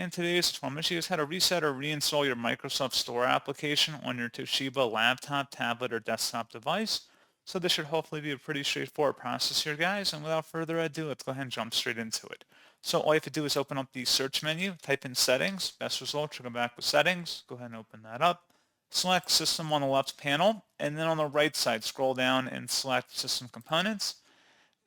in today's tutorial, I'm going to show you guys how to reset or reinstall your Microsoft Store application on your Toshiba laptop, tablet, or desktop device. So this should hopefully be a pretty straightforward process here, guys. And without further ado, let's go ahead and jump straight into it. So all you have to do is open up the search menu, type in settings. Best result, you'll come back with settings. Go ahead and open that up. Select system on the left panel, and then on the right side, scroll down and select system components.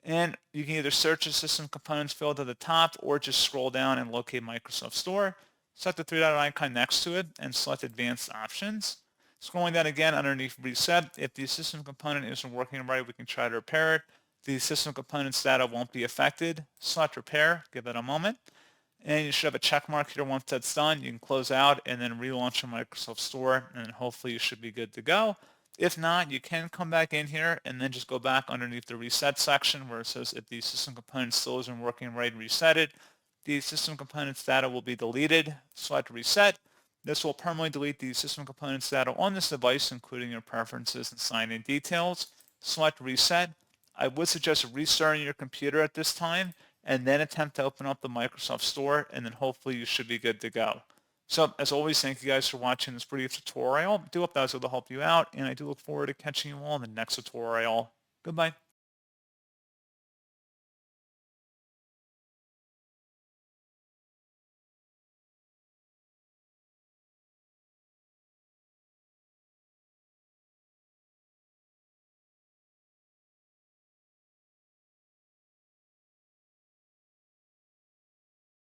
And you can either search the system components field at the top or just scroll down and locate Microsoft Store. Select the three-dot icon next to it and select Advanced Options. Scrolling down again underneath Reset, if the system component isn't working right, we can try to repair it. The system components data won't be affected. Select Repair, give it a moment. And you should have a check mark here once that's done. You can close out and then relaunch your Microsoft Store, and then hopefully you should be good to go. If not, you can come back in here and then just go back underneath the reset section where it says if the system component still isn't working right, reset it. The system components data will be deleted. Select reset. This will permanently delete the system components data on this device, including your preferences and sign-in details. Select reset. I would suggest restarting your computer at this time and then attempt to open up the Microsoft Store, and then hopefully you should be good to go. So as always, thank you guys for watching this brief tutorial. I do hope that was able to help you out, and I do look forward to catching you all in the next tutorial. Goodbye.